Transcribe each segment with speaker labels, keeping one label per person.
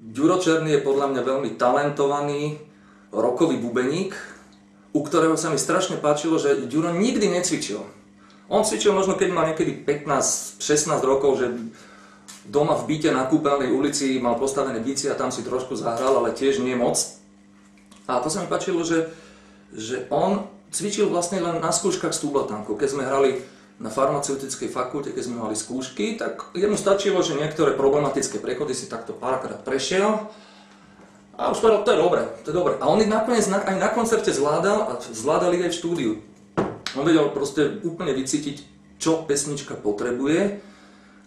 Speaker 1: Ďuro Černý je podľa mňa veľmi talentovaný rockový bubeník, u ktorého sa mi strašne páčilo, že Ďuro nikdy necvičil. On cvičil možno, keď mal niekedy 15-16 rokov, že doma v byte na Kúpeľnej ulici mal postavené bicie a tam si trošku zahral, ale tiež nie moc. A to sa mi páčilo, že on cvičil vlastne len na skúškach s tublatankou. Keď sme hrali na farmaceutickej fakulte, keď sme mali skúšky, tak jemu stačilo, že niektoré problematické prechody si takto párkrát prešiel a už povedal, to je dobré. A on ich nakoniec aj na koncerte zvládal a zvládal ich aj v štúdiu. On vedel proste úplne vycítiť, čo pesnička potrebuje,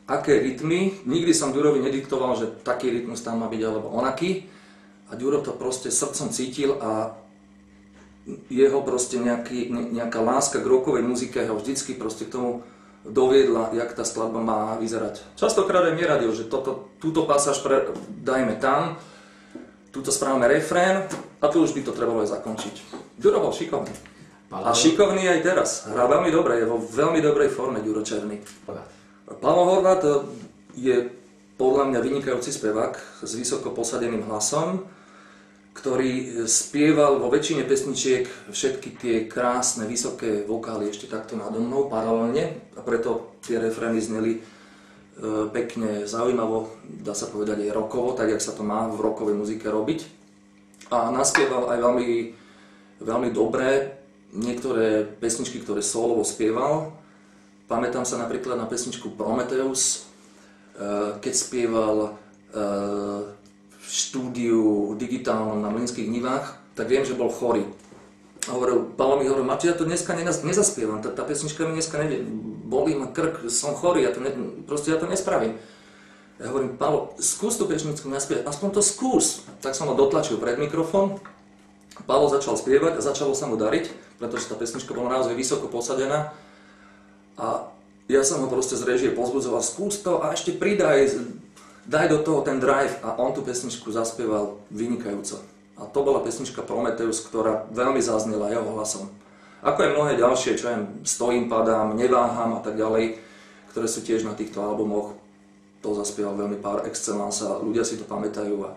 Speaker 1: aké rytmy. Nikdy som Ďurovi nediktoval, že taký rytmus tam má byť alebo onaký. A Ďuro to proste srdcom cítil a jeho proste nejaká láska k rockovej muzike ho vždycky proste k tomu doviedla, jak tá skladba má vyzerať. Častokrát aj mi radil, že túto pasáž dajme tam, túto správame refrén a tu už by to trebalo aj zakončiť. Ďuro bol šikovný. A šikovný aj teraz. Hrá veľmi dobre, je vo veľmi dobrej forme Ďuro Černý. Palo Horvát je podľa mňa vynikajúci spevák s vysoko posadeným hlasom, ktorý spieval vo väčšine pesničiek všetky tie krásne, vysoké vokály ešte takto nado mnou, paralelne, a preto tie refrény zneli pekne, zaujímavo, dá sa povedať aj rockovo, tak jak sa to má v rockovej muzike robiť. A naspieval aj veľmi dobré niektoré pesničky, ktoré solovo spieval. Pamätám sa napríklad na pesničku Prometheus, keď spieval v štúdiu digitálnom na Mlynských nivách, tak viem, že bol chorý. A Palo mi hovoril, Martin, ja to dneska nezaspievam, tá pesnička mi dneska nejde, bolí ma krk, som chorý, proste ja to nespravím. Ja hovorím, Palo, skús tú pesničku naspievať, aspoň to skús. Tak som ho dotlačil pred mikrofón, Palo začal spievať a začalo sa mu dariť, pretože tá pesnička bola naozaj vysoko posadená. A ja som ho proste z réžie pozbudzoval, skús to a ešte daj do toho ten drive, a on tú pesničku zaspieval vynikajúco. A to bola pesnička Prometheus, ktorá veľmi zaznela jeho hlasom. Ako aj mnohé ďalšie, čo ja Stojím, padám, Neváham a tak ďalej, ktoré sú tiež na týchto albumoch. To zaspieval veľmi par excellence a ľudia si to pamätajú a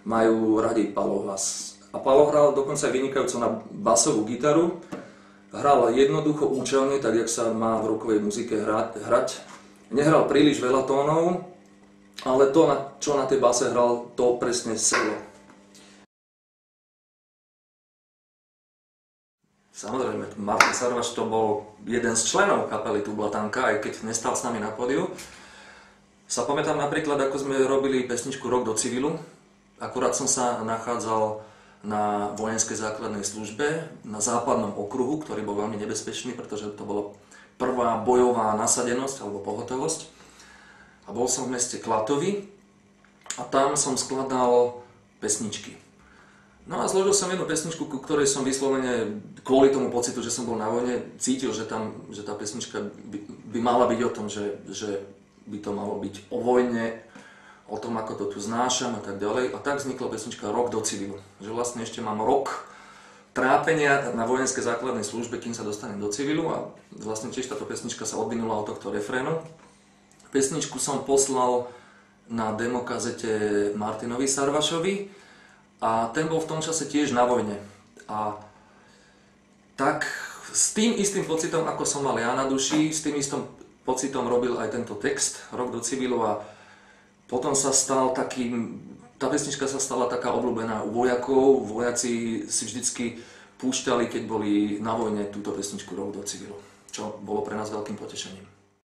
Speaker 1: majú radi Palov hlas. A Palo hral dokonca aj vynikajúco na basovú gitaru. Hral jednoducho, účelne, tak jak sa má v rockovej muzike hrať. Nehral príliš veľa tónov, ale to, čo na tej base hral, to presne selo. Samozrejme, Martin Sarvaš to bol jeden z členov kapely Tublatanka, aj keď nestal s nami na pódiu. Sa pamätám napríklad, ako sme robili pesničku Rok do civilu. Akurát som sa nachádzal na vojenskej základnej službe na západnom okruhu, ktorý bol veľmi nebezpečný, pretože to bola prvá bojová nasadenosť alebo pohotovosť. A bol som v meste Klatovi a tam som skladal pesničky. No a zložil som jednu pesničku, ku ktorej som vyslovene kvôli tomu pocitu, že som bol na vojne, cítil, že tá pesnička by mala byť o tom, že by to malo byť o vojne, o tom, ako to tu znášam a tak ďalej. A tak vznikla pesnička Rok do civilu. Že vlastne ešte mám rok trápenia na vojenskej základnej službe, kým sa dostanem do civilu, a vlastne tiež táto pesnička sa odvinula od tohto refrénu. Pesničku som poslal na demokazete Martinovi Sarvašovi a ten bol v tom čase tiež na vojne. A tak s tým istým pocitom, ako som mal ja na duši, s tým istým pocitom robil aj tento text Rok do civilu a potom sa stal tá pesnička sa stala taká obľúbená u vojakov. Vojaci si vždycky púšťali, keď boli na vojne, túto pesničku Rok do civilu, čo bolo pre nás veľkým potešením.